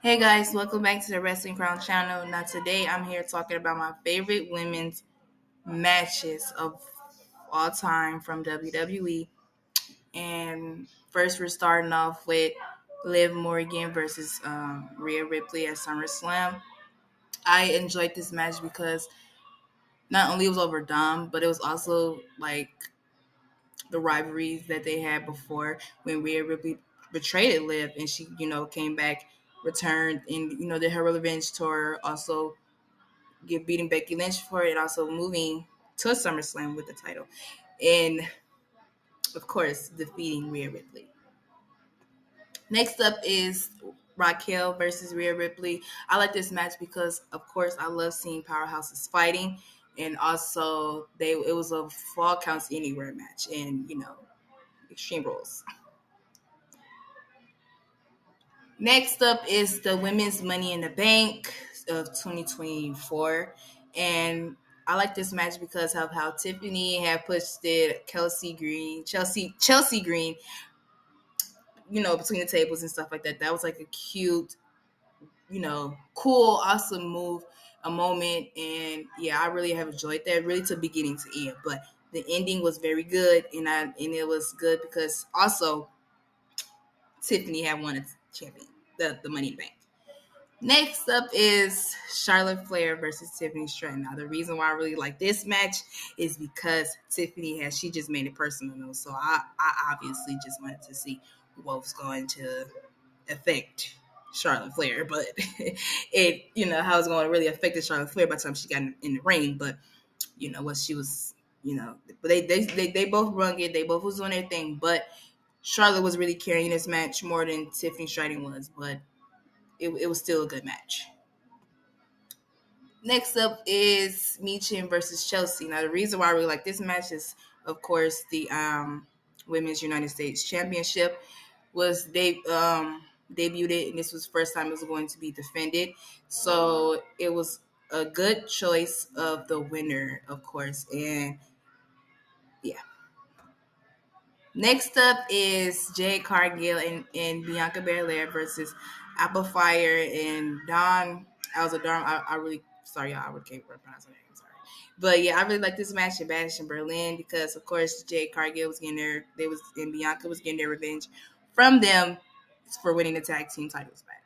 Hey guys, welcome back to the Wrestling Crown channel. Now today I'm here talking about my favorite women's matches of all time from WWE. And first we're starting off with Liv Morgan versus Rhea Ripley at SummerSlam. I enjoyed this match because not only it was over Dom, but it was also like the rivalries that they had before when Rhea Ripley betrayed Liv and she, came back, returned, and did her revenge tour. Also get beating Becky Lynch for it, and also moving to SummerSlam with the title, and of course defeating Rhea Ripley. Next up is Raquel versus Rhea Ripley. I like this match because, of course, I love seeing powerhouses fighting, and also it was a fall counts anywhere match, and Extreme Rules. Next up is the Women's Money in the Bank of 2024. And I like this match because of how Tiffany had pushed it, Chelsea Green, between the tables and stuff like that. That was like a cute, cool, awesome move, a moment. And yeah, I really have enjoyed that, really to beginning to end. But the ending was very good, and it was good because also Tiffany had won a champion, the Money in the Bank. Next up is Charlotte Flair versus Tiffany Stratton. Now, the reason why I really like this match is because she just made it personal. So I obviously just wanted to see what was going to affect Charlotte Flair, but how it's going to really affect Charlotte Flair by the time she got in the ring. But what she was, but they both rung it. They both was doing their thing, but Charlotte was really carrying this match more than Tiffany Stratton was, but it was still a good match. Next up is Michin versus Chelsea. Now, the reason why I really like this match is, of course, the Women's United States Championship was debuted it, and this was the first time it was going to be defended. So it was a good choice of the winner, of course, and yeah. Next up is Jade Cargill and Bianca Belair versus Apple Fire and Don Alzadar. I really sorry, y'all. I really can't pronounce her name. I'm sorry, but yeah, I really like this match in Bash in Berlin because, of course, Jade Cargill was getting and Bianca was getting their revenge from them for winning the tag team titles back.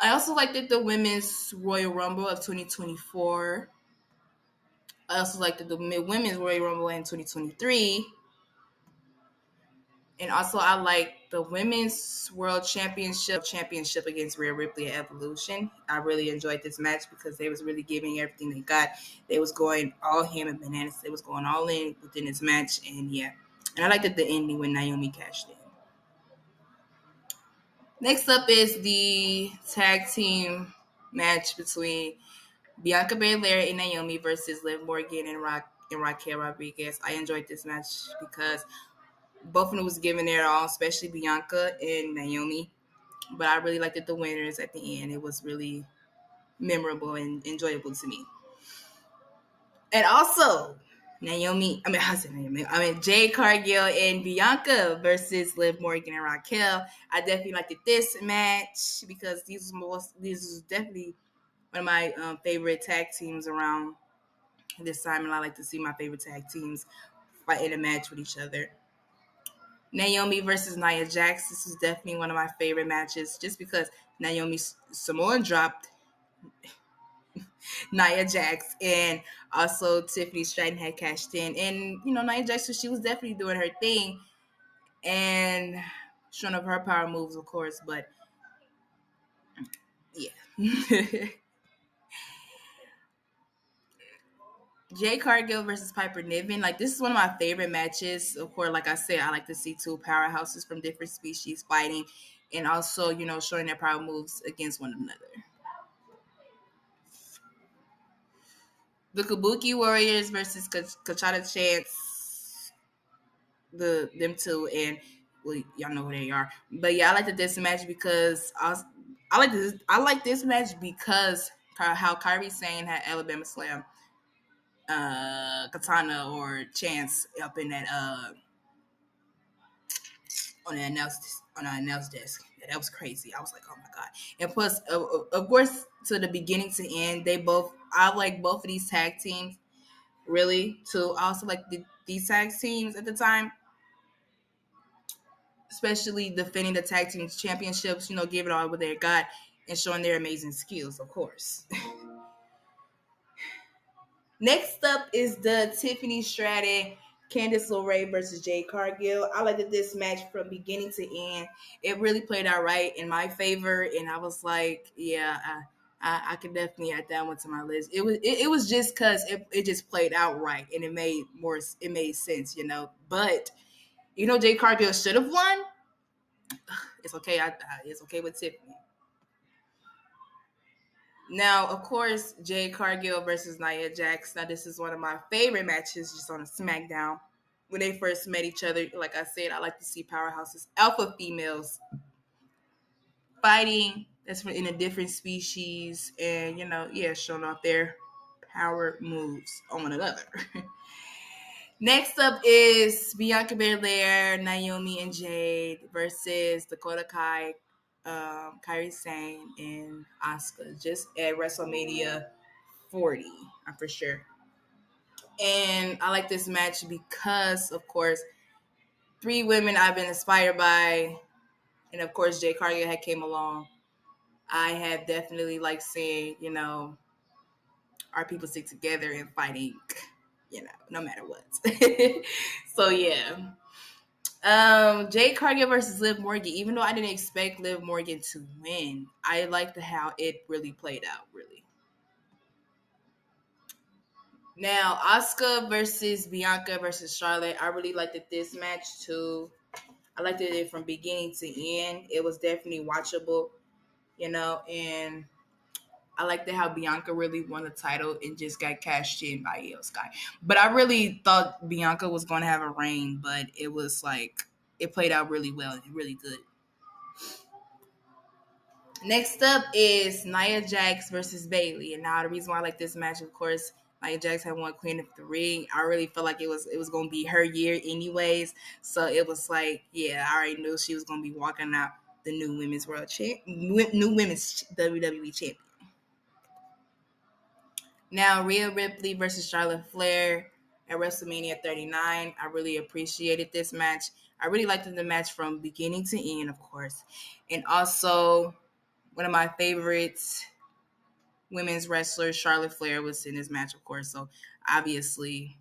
I also liked the Women's Royal Rumble of 2024. I also liked the Women's Royal Rumble in 2023. And also, I like the Women's World Championship against Rhea Ripley at Evolution. I really enjoyed this match because they was really giving everything they got. They was going all ham and bananas. They was going all in within this match, and yeah. And I liked the ending when Naomi cashed in. Next up is the tag team match between Bianca Belair and Naomi versus Liv Morgan and Raquel Rodriguez. I enjoyed this match because both of them was giving their all, especially Bianca and Naomi. But I really liked the winners at the end. It was really memorable and enjoyable to me. And also, Jade Cargill and Bianca versus Liv Morgan and Raquel. I definitely liked this match because these is definitely one of my favorite tag teams around this time, and I like to see my favorite tag teams fight in a match with each other. Naomi versus Nia Jax. This is definitely one of my favorite matches just because Naomi Samoan dropped Nia Jax, and also Tiffany Stratton had cashed in. And, Nia Jax, she was definitely doing her thing and showing off her power moves, of course. But, yeah. Jay Cargill versus Piper Niven. Like, this is one of my favorite matches. Of course, like I said, I like to see two powerhouses from different species fighting and also, showing their power moves against one another. The Kabuki Warriors versus Kachada Chance, them two, and well, y'all know who they are. But yeah, I like this match because I like this match because how Kyrie Sane had Alabama Slam Katana or Chance up in that on an announce desk. Yeah, that was crazy. I was like, oh my god. And plus, of course, to the beginning to end, they both. I like both of these tag teams really too. I also like these tag teams at the time, especially defending the tag team championships. You know, giving it all what they got and showing their amazing skills, of course. Next up is the Tiffany Stratton, Candice LeRae versus Jade Cargill. I liked this match from beginning to end. It really played out right in my favor, and I was like, yeah, I could definitely add that one to my list. It was just because it just played out right, and it made sense, you know. But Jade Cargill should have won. It's okay. It's okay with Tiffany. Now, of course, Jade Cargill versus Nia Jax. Now, this is one of my favorite matches just on a SmackDown. When they first met each other, like I said, I like to see powerhouses, alpha females fighting. That's in a different species, and yeah, showing off their power moves on one another. Next up is Bianca Belair, Naomi, and Jade versus Dakota Kai, Kairi Sane, and Asuka, just at WrestleMania 40, I'm for sure. And I like this match because, of course, three women I've been inspired by, and of course, Jay Cargill had came along. I have definitely liked seeing, our people stick together and fighting, no matter what. So yeah. Jade Cargill versus Liv Morgan. Even though I didn't expect Liv Morgan to win, I liked how it really played out. Really. Now, Asuka versus Bianca versus Charlotte. I really liked this match too. I liked it from beginning to end. It was definitely watchable, and I liked how Bianca really won the title and just got cashed in by Io Sky. But I really thought Bianca was going to have a reign, but it was like it played out really well and really good. Next up is Nia Jax versus Bayley. And now the reason why I like this match, of course, Nia Jax had won Queen of the Ring. I really felt like it was going to be her year anyways. So it was like, yeah, I already knew she was going to be walking out the new women's new women's WWE champion. Now, Rhea Ripley versus Charlotte Flair at WrestleMania 39. I really appreciated this match. I really liked the match from beginning to end, of course. And also, one of my favorites women's wrestlers, Charlotte Flair, was in this match, of course. So obviously,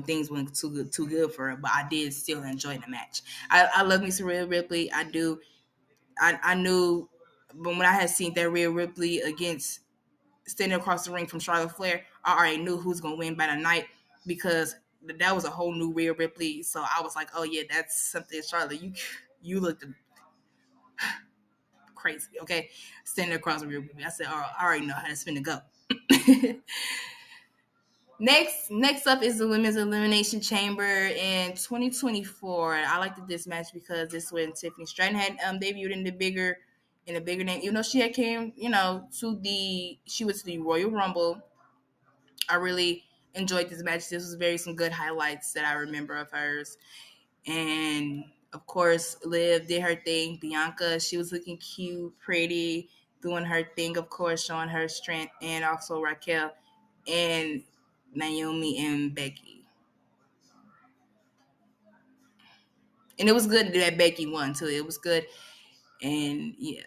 things went too good for her, but I did still enjoy the match. I love me some Rhea Ripley. I do. I knew, but when I had seen that Rhea Ripley against standing across the ring from Charlotte Flair, I already knew who's gonna win by the night because that was a whole new Rhea Ripley. So I was like, oh yeah, that's something, Charlotte. You looked crazy, okay? Standing across the ring. I said, oh, I already know how that's finna go. Next up is the Women's Elimination Chamber in 2024. I liked this match because this when Tiffany Stratton had debuted in a bigger name. Even though she had came, she was to the Royal Rumble. I really enjoyed this match. This was some good highlights that I remember of hers. And of course, Liv did her thing. Bianca, she was looking cute, pretty, doing her thing, of course, showing her strength. And also Raquel and Naomi and Becky. And it was good that Becky won, too. It was good. And yeah.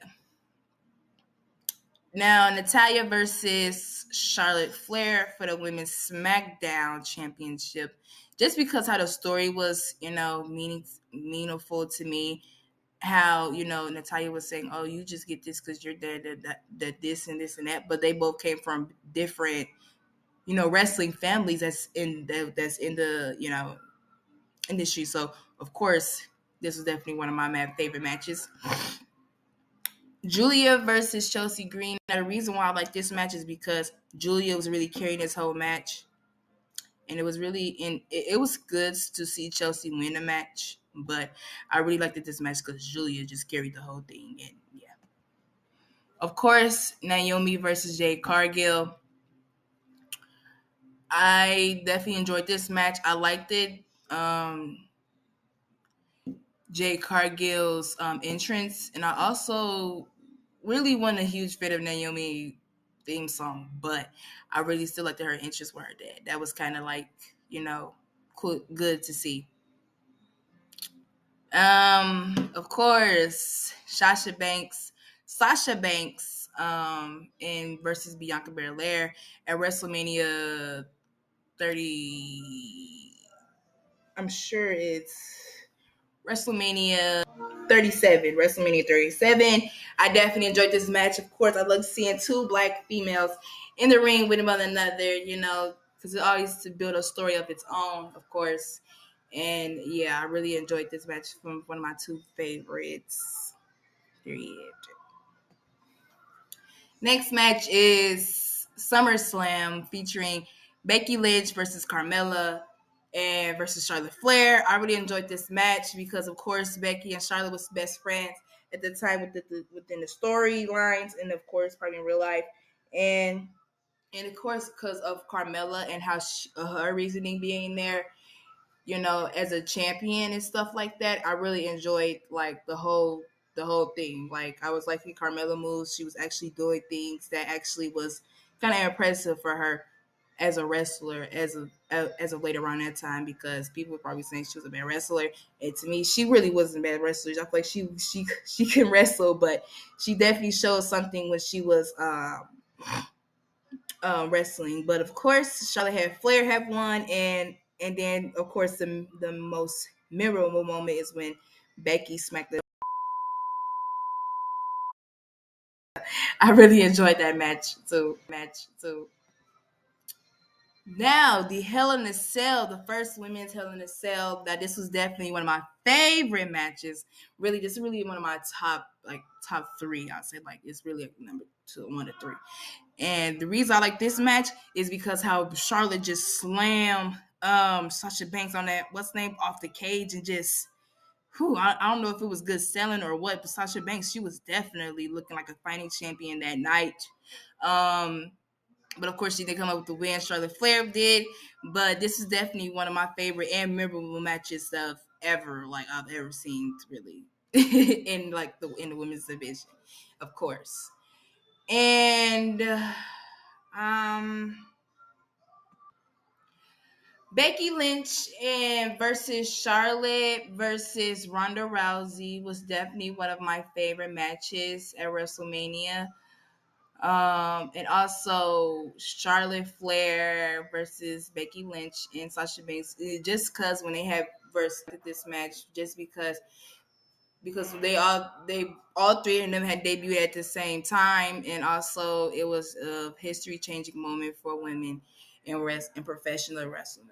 Now, Natalya versus Charlotte Flair for the Women's SmackDown Championship. Just because how the story was, meaningful to me. How, Natalya was saying, oh, you just get this because you're the this and this and that. But they both came from different, wrestling families that's in the industry. So, of course, this was definitely one of my favorite matches. Julia versus Chelsea Green. Now, the reason why I like this match is because Julia was really carrying this whole match. And it was really it was good to see Chelsea win the match. But I really liked this match because Julia just carried the whole thing. And yeah. Of course, Naomi versus Jade Cargill. I definitely enjoyed this match. I liked it. Jay Cargill's entrance, and I also really wasn't a huge fan of Naomi theme song, but I really still liked her entrance with her dad. That was kind of like, you know, cool, good to see. Of course, Sasha Banks, in versus Bianca Belair at WrestleMania 30. I'm sure it's WrestleMania 37. WrestleMania 37. I definitely enjoyed this match. Of course, I love seeing two black females in the ring with one another, because it always to build a story of its own, of course. And yeah, I really enjoyed this match from one of my two favorites. Period. Next match is SummerSlam featuring Becky Lynch versus Carmella and versus Charlotte Flair. I really enjoyed this match because, of course, Becky and Charlotte was best friends at the time within the storylines, and of course, probably in real life, and of course, because of Carmella and how her reasoning being there, as a champion and stuff like that. I really enjoyed like the whole thing. Like I was liking Carmella moves. She was actually doing things that actually was kind of impressive for her as a wrestler as of later around that time, because people were probably saying she was a bad wrestler, and to me she really wasn't a bad wrestler. I feel like she can wrestle, but she definitely showed something when she was wrestling. But of course, Charlotte had Flair have won, and then of course the most memorable moment is when Becky smacked the. I really enjoyed that match too. Now the Hell in a Cell, the first women's Hell in a Cell. That this was definitely one of my favorite matches. Really, this is really one of my top three. I'd say like it's really number two, one to three. And the reason I like this match is because how Charlotte just slammed Sasha Banks on that what's name off the cage and just I don't know if it was good selling or what, but Sasha Banks, she was definitely looking like a fighting champion that night. Um but of course she didn't come up with the win. Charlotte Flair did, but this is definitely one of my favorite and memorable matches of ever, like I've ever seen, really, in the women's division, of course. And um, Becky Lynch and versus Charlotte versus Ronda Rousey was definitely one of my favorite matches at WrestleMania. And also Charlotte Flair versus Becky Lynch and Sasha Banks. Just because when they had versus this match, just because they all three of them had debuted at the same time, and also it was a history changing moment for women in professional wrestling.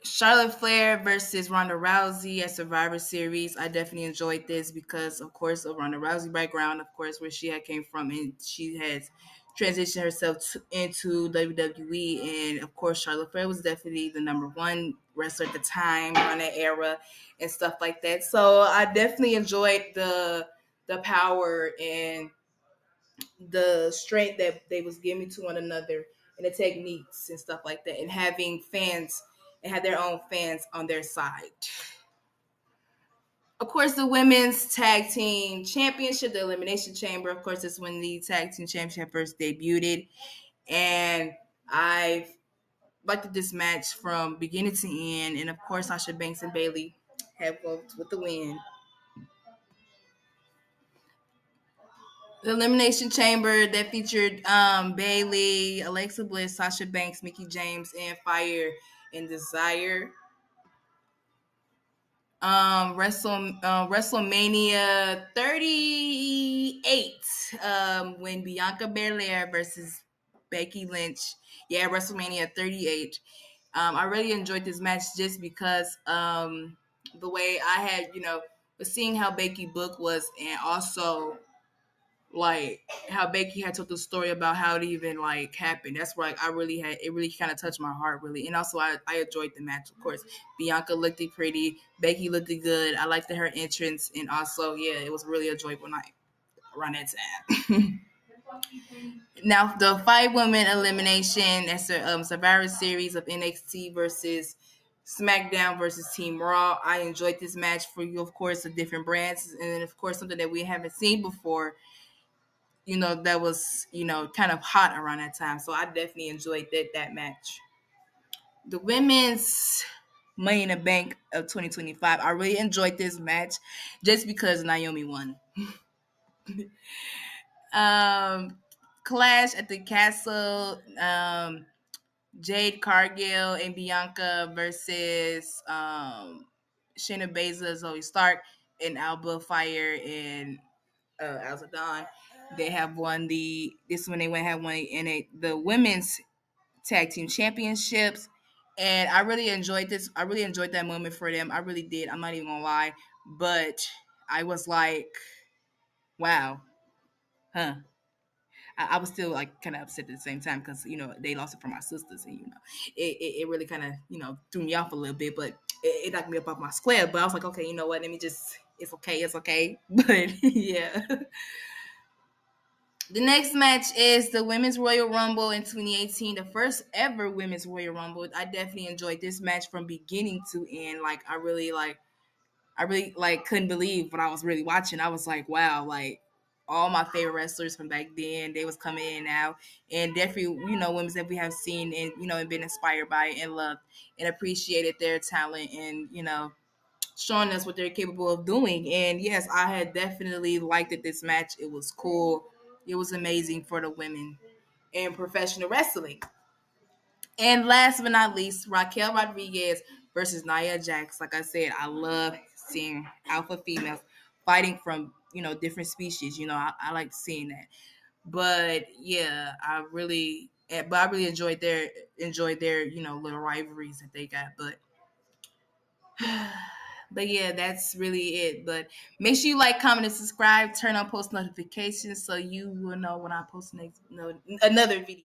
Charlotte Flair versus Ronda Rousey at Survivor Series. I definitely enjoyed this because, of course, of Ronda Rousey background, of course, where she had came from, and she has transitioned herself into WWE. And of course, Charlotte Flair was definitely the number one wrestler at the time around that era and stuff like that. So I definitely enjoyed the power and the strength that they was giving to one another and the techniques and stuff like that, and having fans and had their own fans on their side. Of course, the women's tag team championship, the Elimination Chamber, of course, is when the tag team championship first debuted. And I liked this match from beginning to end. And of course, Sasha Banks and Bailey have both with the win. The Elimination Chamber that featured Bailey, Alexa Bliss, Sasha Banks, Mickey James, and Fire and Desire. WrestleMania 38, when Bianca Belair versus Becky Lynch. Yeah, WrestleMania 38. I really enjoyed this match just because the way I had, was seeing how Becky book was, and also like how Becky had told the story about how it even like happened. That's where like, I really had it really kind of touched my heart really, and also I enjoyed the match. Of course, Bianca looked pretty, Becky looked good. I liked her entrance, and also yeah, it was really a joyful night around that time. Now the five women elimination, that's the Survivor Series of NXT versus SmackDown versus Team Raw. I enjoyed this match for you, of course, the different brands, and of course something that we haven't seen before. That was kind of hot around that time. So I definitely enjoyed that match. The women's Money in the Bank of 2025. I really enjoyed this match just because Naomi won. Um, Clash at the Castle. Jade Cargill and Bianca versus Shayna Baszler, Zoe Stark, and Alba Fire and Alza Dawn. They have won this one. They have won the women's tag team championships, and I really enjoyed this. I really enjoyed that moment for them. I really did. I'm not even gonna lie, but I was like, wow, huh. I was still like kind of upset at the same time because they lost it from my sisters, and it really kind of threw me off a little bit, but it knocked me up off my square. But I was like, okay, you know what? Let me just. It's okay. But yeah. The next match is the Women's Royal Rumble in 2018, the first ever Women's Royal Rumble. I definitely enjoyed this match from beginning to end. I really like couldn't believe what I was really watching. I was like, wow, like all my favorite wrestlers from back then, they was coming in now, and definitely women that we have seen and and been inspired by and loved and appreciated their talent and showing us what they're capable of doing. And yes, I had definitely liked it. This match, it was cool. It was amazing for the women in professional wrestling. And last but not least, Raquel Rodriguez versus Nia Jax. Like I said, I love seeing alpha females fighting from different species. I like seeing that. But yeah, I really enjoyed their little rivalries that they got. But yeah, that's really it. But make sure you like, comment, and subscribe. Turn on post notifications so you will know when I post another video.